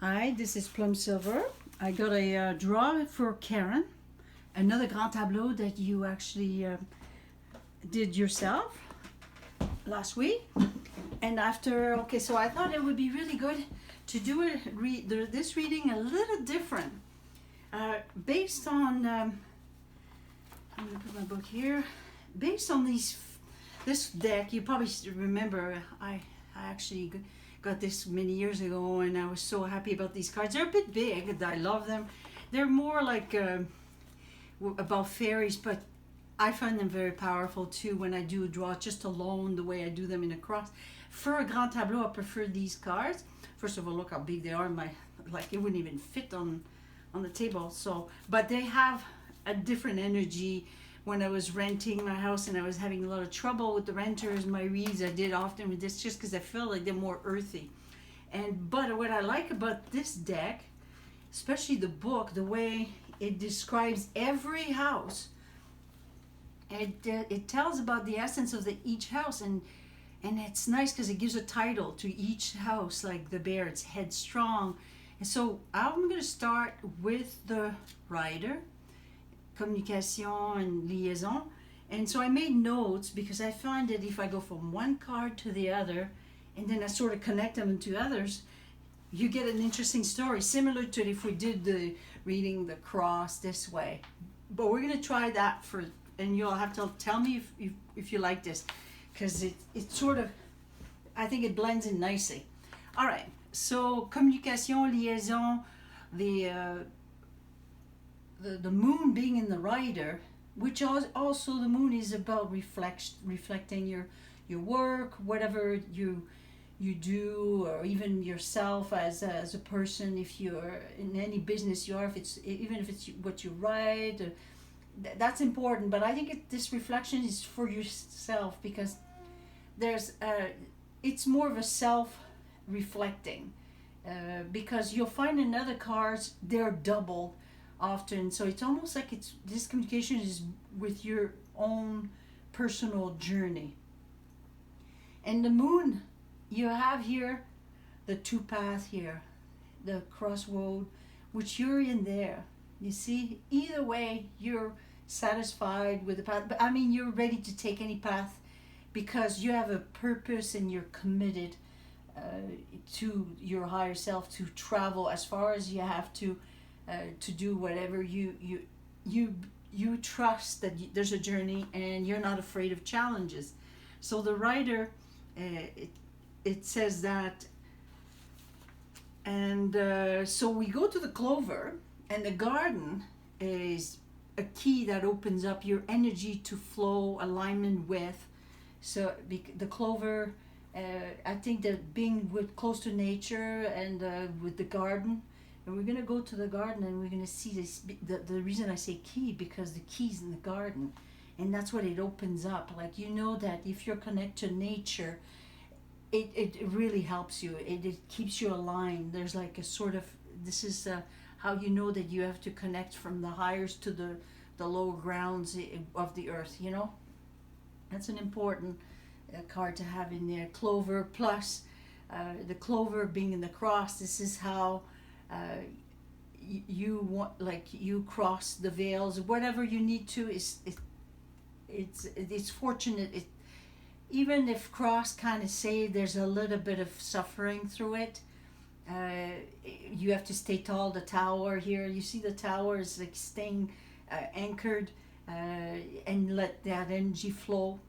Hi, this is Plum Silver. I got a draw for Karin, another grand tableau that you actually did yourself last week. And after, okay, so I thought it would be really good to do this reading a little different, based on. I'm gonna put my book here. Based on this deck, you probably remember I actually got this many years ago, and I was so happy about these cards. They're a bit big. I love them. They're more like about fairies, but I find them very powerful too when I do draw just alone, the way I do them in a cross. For a grand tableau, I prefer these cards. First of all, look how big they are. Like it wouldn't even fit on the table. So, but they have a different energy. When I was renting my house and I was having a lot of trouble with the renters, my reads I did often with this just because I feel like they're more earthy. But what I like about this deck, especially the book, the way it describes every house, it tells about the essence of each house, and it's nice because it gives a title to each house, like the bear, it's headstrong. And so I'm going to start with the rider, communication and liaison. And so I made notes because I find that if I go from one card to the other and then I sort of connect them to others, you get an interesting story, similar to if we did the reading the cross this way. But we're going to try that for, and you'll have to tell me if you like this, because it sort of, I think it blends in nicely. All right, so communication, liaison, the moon being in the rider, which also the moon is about reflecting your work, whatever you do, or even yourself as a person. If you're in any business you are, even if it's what you write, that's important. But I think this reflection is for yourself, because it's more of a self-reflecting, because you'll find in other cards they're doubled often, so it's almost like this communication is with your own personal journey. And the moon, you have here the two paths here, the crossroad, which you're in there. You see, either way you're satisfied with the path, but I mean you're ready to take any path because you have a purpose and you're committed to your higher self, to travel as far as you have to do whatever you trust that there's a journey and you're not afraid of challenges. So the writer, it says that, and so we go to the clover, and the garden is a key that opens up your energy to flow, alignment with. So the clover, I think that being close to nature and with the garden. And we're going to go to the garden and we're going to see this. The reason I say key, because the key's in the garden. And that's what it opens up. Like, you know that if you're connected to nature, it really helps you. It keeps you aligned. There's like a sort of, this is how you know that you have to connect from the highers to the lower grounds of the earth, you know. That's an important card to have in there. Clover plus the clover being in the cross. This is how you want, like, you cross the veils, whatever you need to. It's fortunate. Even if cross kind of say there's a little bit of suffering through it, you have to stay tall. The tower here, you see the tower is like staying anchored, and let that energy flow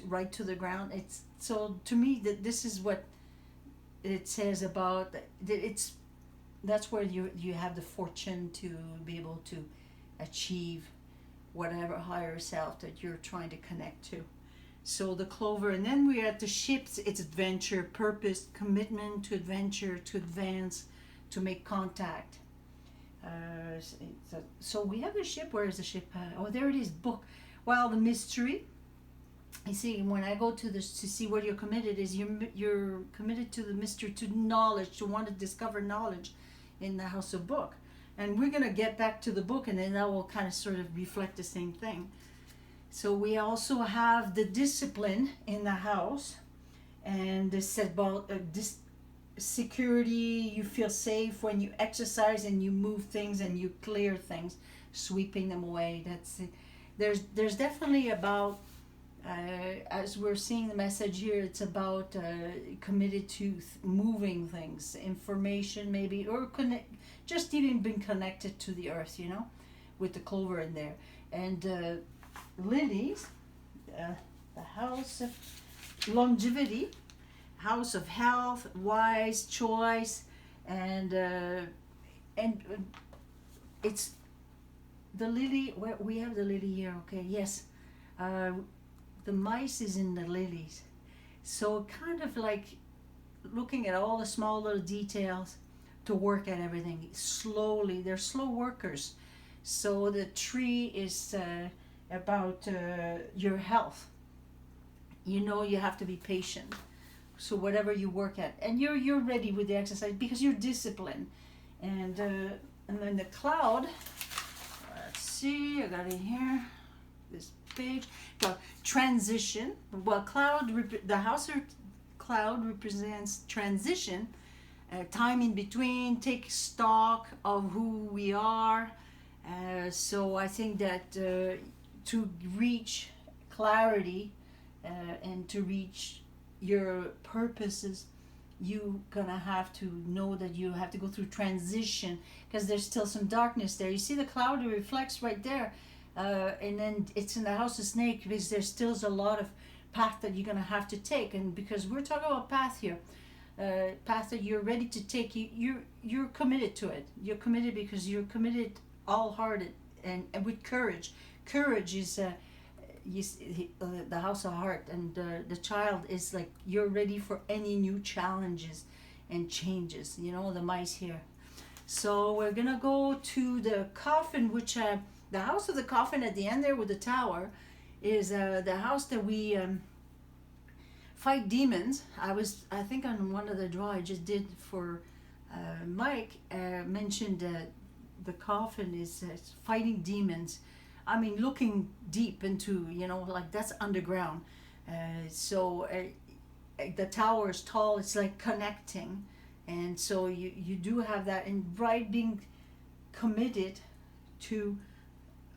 right to the ground. It's so, to me, that this is what it says about that's where you have the fortune to be able to achieve whatever higher self that you're trying to connect to. So the clover, and then we're at the ships. It's adventure, purpose, commitment to adventure, to advance, to make contact. So we have the ship. Where is the ship? Oh, there it is. Book. Well, the mystery. You see, when I go to see what you're committed is, you're committed to the mystery, to knowledge, to want to discover knowledge in the house of book. And we're going to get back to the book, and then that will kind of sort of reflect the same thing. So we also have the discipline in the house, and this said about security. You feel safe when you exercise and you move things and you clear things, sweeping them away. That's it. There's definitely about as we're seeing the message here, it's about committed to moving things, information maybe, or connect, just even being connected to the earth, you know, with the clover in there. And lilies, the house of longevity, house of health, wise choice, and it's the lily. We have the lily here. Okay, yes. The mice is in the lilies, so kind of like looking at all the small little details to work at everything slowly. They're slow workers. So the tree is about your health. You know, you have to be patient. So whatever you work at, and you're ready with the exercise because you're disciplined. And then the cloud. Let's see, I got it here. This page. Well, transition. Well, the house of cloud represents transition, time in between, take stock of who we are. So I think that to reach clarity and to reach your purposes, you gonna have to know that you have to go through transition because there's still some darkness there. You see the cloud reflects right there, and then it's in the house of snake because there's still a lot of path that you're gonna have to take. And because we're talking about path here, path that you're ready to take, you're committed to it. You're committed because you're committed all-hearted and with courage. Courage is the house of heart, and the child is like you're ready for any new challenges and changes. You know, the mice here. So we're gonna go to the coffin, which the house of the coffin at the end there with the tower is the house that we fight demons. I think on one of the draw I just did for Mike mentioned the coffin is fighting demons. I mean, looking deep into, you know, like that's underground. So the tower is tall, it's like connecting. And so you do have that. And right, being committed to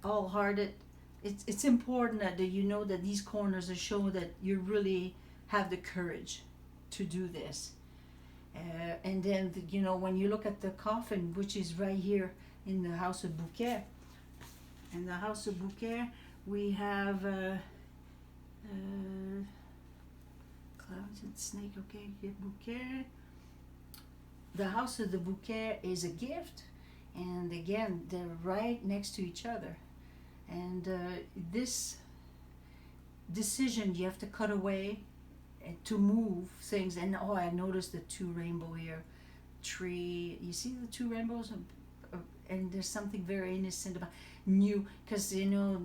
all-hearted, it's important that you know that these corners are showing that you really have the courage to do this. And then, you know, when you look at the coffin, which is right here in the house of Bouquet, in the house of Bouquet, we have clouds and snake. Okay, Bouquet. The house of the Bouquet is a gift, and again, they're right next to each other. And this decision you have to cut away to move things. And oh, I noticed the two rainbow here, tree. You see the two rainbows, and there's something very innocent about new, because you know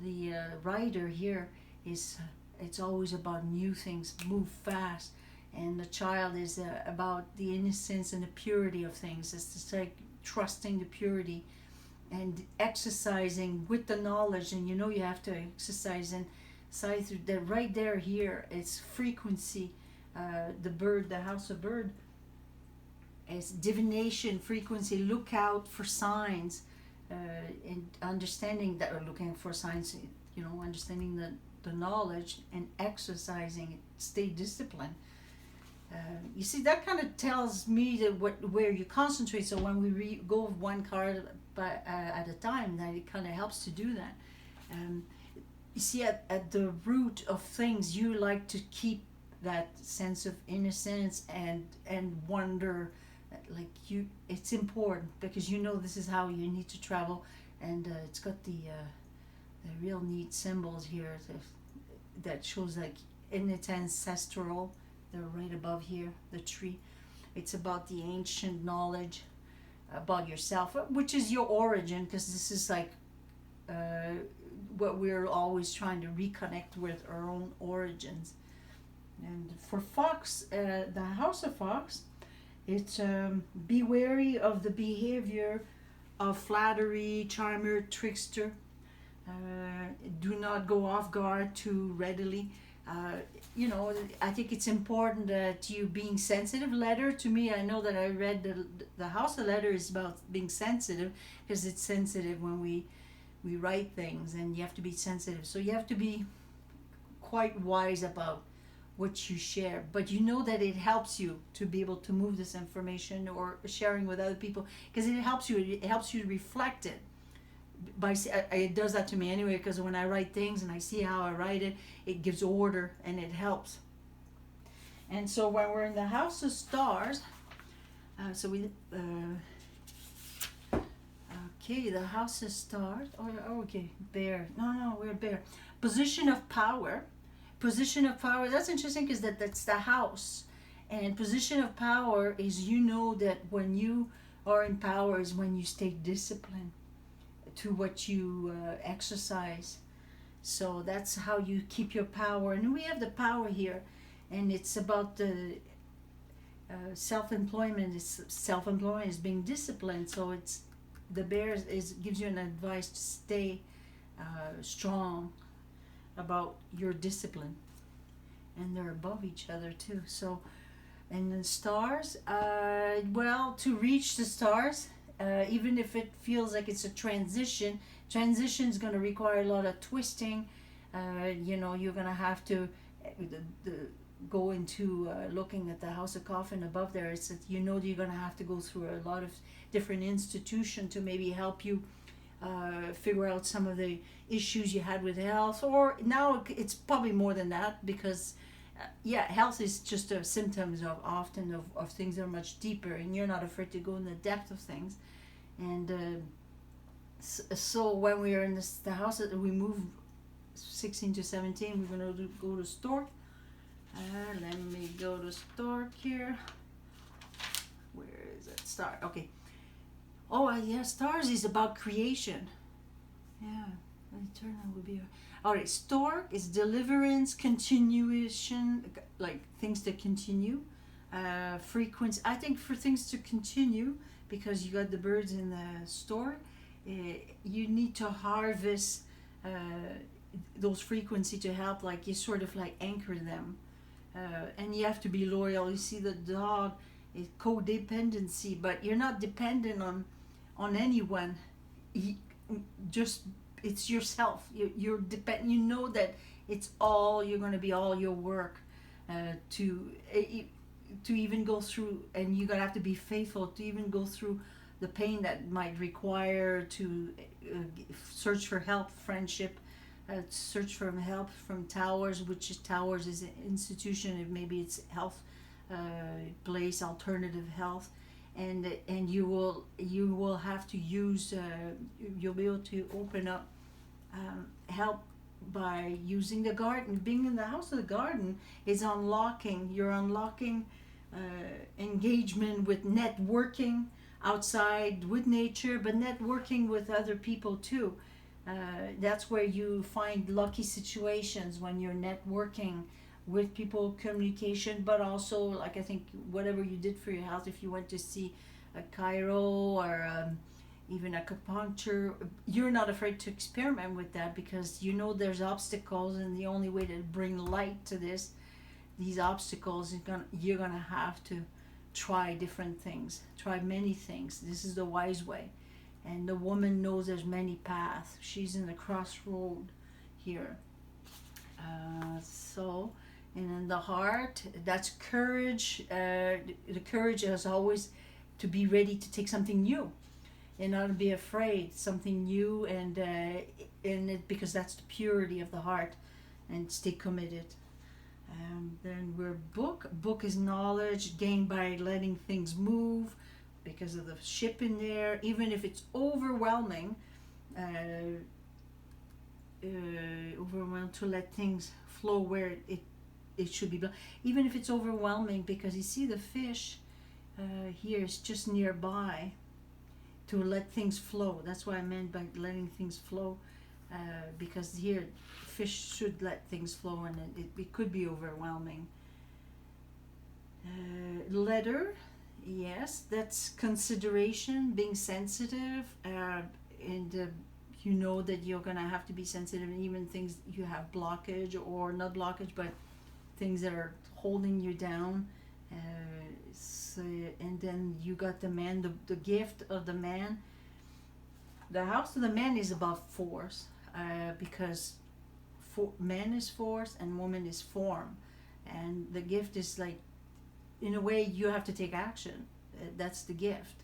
the writer here is it's always about new things, move fast, and the child is about the innocence and the purity of things. It's just like trusting the purity and exercising with the knowledge. And you know you have to exercise and sight through that right there. Here it's frequency. The bird, the house of bird, is divination, frequency. Look out for signs, and understanding that, or looking for signs, you know, understanding the knowledge and exercising it. Stay disciplined. You see, that kind of tells me that where you concentrate. So when we go one card at a time, that it kind of helps to do that. You see, at the root of things, you like to keep that sense of innocence and wonder. Like you, it's important because you know this is how you need to travel, and it's got the real neat symbols here that shows like, and it's ancestral. They're right above here, the tree. It's about the ancient knowledge about yourself, which is your origin, because this is like what we're always trying to reconnect with, our own origins. And for fox, the house of fox, it's be wary of the behavior of flattery, charmer, trickster. Do not go off guard too readily. uh, you know, I think it's important that you being sensitive. Letter to me, I know that I read the house of letter is about being sensitive because it's sensitive when we write things, and you have to be sensitive. So you have to be quite wise about what you share, but you know that it helps you to be able to move this information or sharing with other people because it helps you reflect it it does that to me anyway, because when I write things and I see how I write it, it gives order and it helps. And so when we're in the house of stars, so we okay, the house of stars. Oh, okay, bear. No, we're bear. Position of power. Position of power. That's interesting because that's the house, and position of power is, you know, that when you are in power is when you stay disciplined to what you exercise. So that's how you keep your power. And we have the power here, and it's about the self-employment. Self-employment is being disciplined. So it's the bear is gives you an advice to stay strong about your discipline, and they're above each other too. So, and the stars, well, to reach the stars, even if it feels like it's a transition is going to require a lot of twisting. You know, you're going to have to go into looking at the house of coffin above there. It's that, you know, you're going to have to go through a lot of different institutions to maybe help you figure out some of the issues you had with health, or now it's probably more than that, because health is just a symptoms of things that are much deeper, and you're not afraid to go in the depth of things. And so when we are in the house that we move 16 to 17, we're going to go to stork. Let me go to stork here. Where is it? Star. Okay. Oh, yeah, stars is about creation. Yeah, eternal will be. All right, stork is deliverance, continuation, like things that continue. Frequency. I think for things to continue, because you got the birds in the store, you need to harvest those frequency to help, like you sort of like anchor them. And you have to be loyal. You see, the dog is codependency, but you're not dependent on anyone. Just it's yourself. You're depend. You know that it's all you're going to be all your work to even go through, and you're going to have to be faithful to even go through the pain that might require to search for help, friendship, search for help from Towers, which is Towers is an institution. Maybe it's health place, alternative health. And you will have to use you'll be able to open up help by using the garden. Being in the house of the garden is you're unlocking engagement with networking outside with nature, but networking with other people too. That's where you find lucky situations, when you're networking with people, communication, but also, like, I think whatever you did for your health, if you went to see a chiro or even acupuncture, you're not afraid to experiment with that, because you know there's obstacles, and the only way to bring light to these obstacles is you're gonna have to try different things, try many things. This is the wise way, and the woman knows there's many paths. She's in the crossroad here. And in the heart, that's courage. The courage is always to be ready to take something new, and not to be afraid. Something new, and because that's the purity of the heart, and stay committed. Then we're book. Book is knowledge gained by letting things move, because of the ship in there. Even if it's overwhelming, overwhelmed, to let things flow where it should be. Even if it's overwhelming, because you see the fish here is just nearby, to let things flow. That's what I meant by letting things flow, because here fish should let things flow, and it could be overwhelming. Letter, yes, that's consideration, being sensitive, and you know that you're gonna have to be sensitive, and even things you have blockage or not blockage, but things that are holding you down. Uh, so, and then you got the man, the gift of the man. The house of the man is about force, because man is force and woman is form, and the gift is like, in a way, you have to take action. That's the gift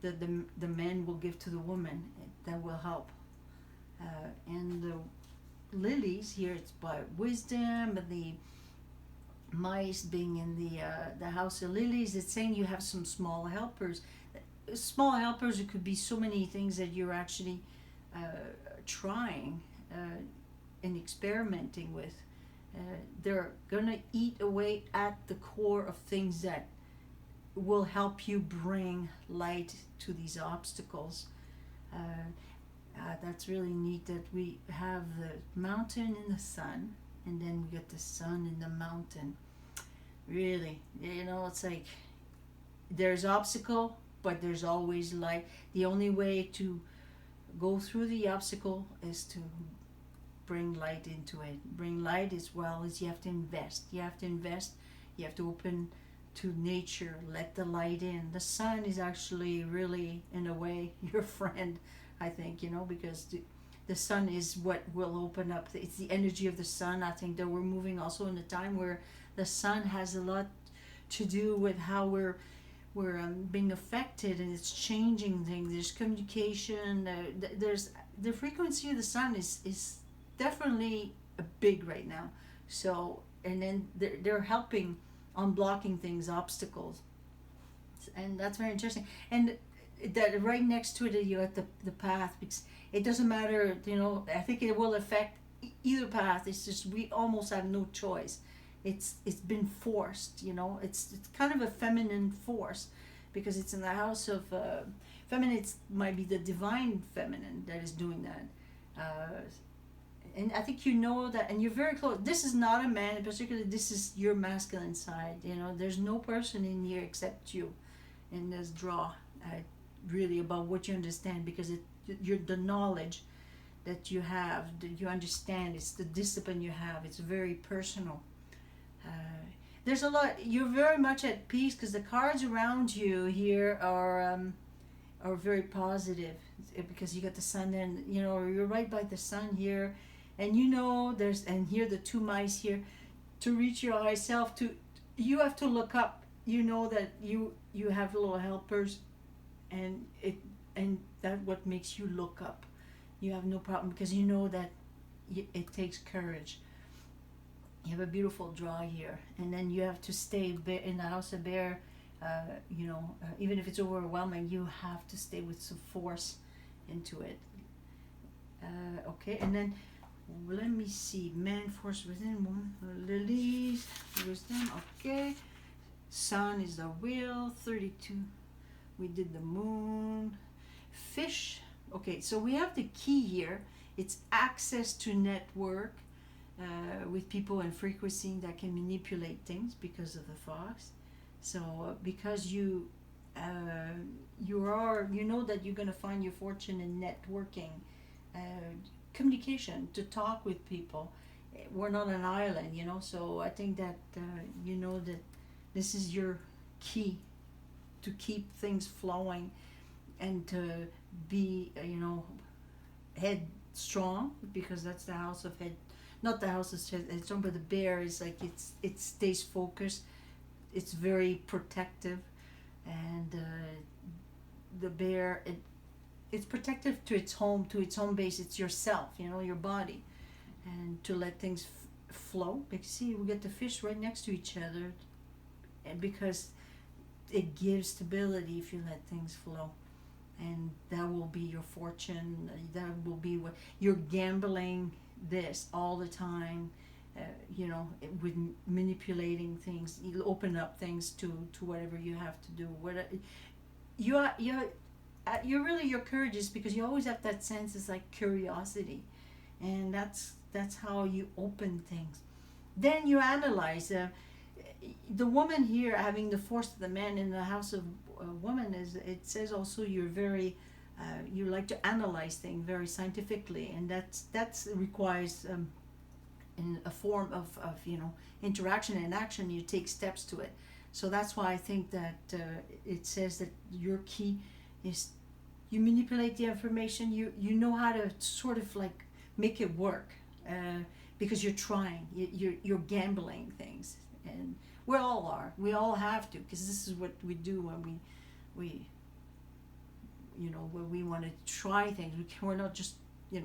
that the man will give to the woman. That will help. And the lilies here, it's by wisdom, and the mice being in the house of lilies, it's saying you have some small helpers. Small helpers, it could be so many things that you're actually trying and experimenting with. They're gonna eat away at the core of things that will help you bring light to these obstacles. That's really neat that we have the mountain and the sun, and then we get the sun and the mountain. Really, it's like there's obstacle, but there's always light. The only way to go through the obstacle is to bring light into it. Bring light as well as you have to invest. You have to open to nature, let the light in. The sun is actually really, in a way, your friend, I think, because the sun is what will open up. It's the energy of the sun. I think that we're moving also in a time where the sun has a lot to do with how we're being affected, and it's changing things. There's communication. There's the frequency of the sun is definitely big right now. So, and then they're helping on blocking things, obstacles, and that's very interesting. And that right next to it, you got the path, because it doesn't matter. I think it will affect either path. It's just we almost have no choice. It's been forced. It's kind of a feminine force, because it's in the house of feminine. It might be the divine feminine that is doing that. And I think that, and you're very close. This is not a man in particular. This is your masculine side. There's no person in here except you in this draw, really, about what you understand, because you're the knowledge that you have, that you understand. It's the discipline you have. It's very personal. There's a lot. You're very much at peace, because the cards around you here are very positive, because you got the sun there, and you're right by the sun here. And and here the two mice here, to reach your high self, you have to look up. That you have little helpers, and that what makes you look up. You have no problem, because that it takes courage. You have a beautiful draw here, and then you have to stay in the house of bear. Even if it's overwhelming, you have to stay with some force into it. Okay, and then let me see. Man, force within, woman, lilies, wisdom. Okay, sun is the wheel. 32. We did the moon. Fish. Okay, so we have the key here. It's access to network with people and frequency that can manipulate things because of the fox. So because you are, that you're going to find your fortune in networking, communication, to talk with people. We're not an island, so I think that that this is your key to keep things flowing, and to be headstrong, because that's the house of head, not the house of headstrong, but the bear is like it stays focused. It's very protective, and the bear, it's protective to its home base. It's yourself, your body, and to let things flow. Because see, we get the fish right next to each other, and because it gives stability if you let things flow, and that will be your fortune. That will be what you're gambling this all the time. With manipulating things, you open up things to whatever you have to do. You're really, your courage is because you always have that sense. It's like curiosity, and that's how you open things. Then you analyze. The woman here having the force of the man in the house of woman, it says also you're very You like to analyze things very scientifically, and that's requires in a form of interaction and action. You take steps to it. So that's why I think that it says that your key is you manipulate the information. You know how to sort of like make it work, because you're trying. You're gambling things, and we all are. We all have to, because this is what we do when we when we want to try things. We're not just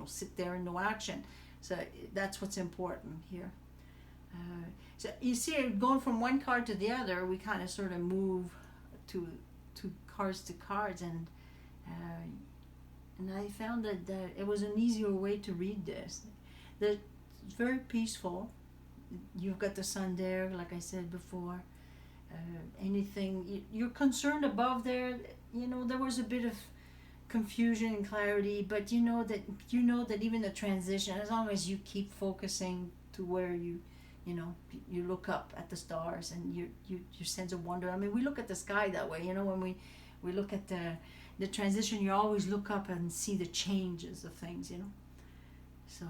sit there and no action. So that's what's important here. So you see, going from one card to the other, we kind of sort of move to cards to cards, and I found that it was an easier way to read this. That it's very peaceful. You've got the sun there, like I said before. Anything you're concerned above there, there was a bit of confusion and clarity, but you know that even the transition, as long as you keep focusing to where you look up at the stars, and your sense of wonder. I mean, we look at the sky that way, when we look at the transition, you always look up and see the changes of things, So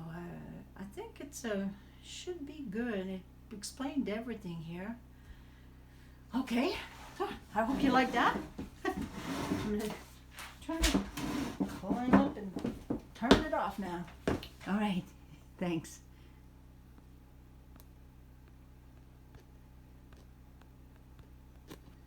I think it's should be good. It explained everything here. Okay, I hope you like that. I'm gonna try to climb up and turn it off now. All right, thanks.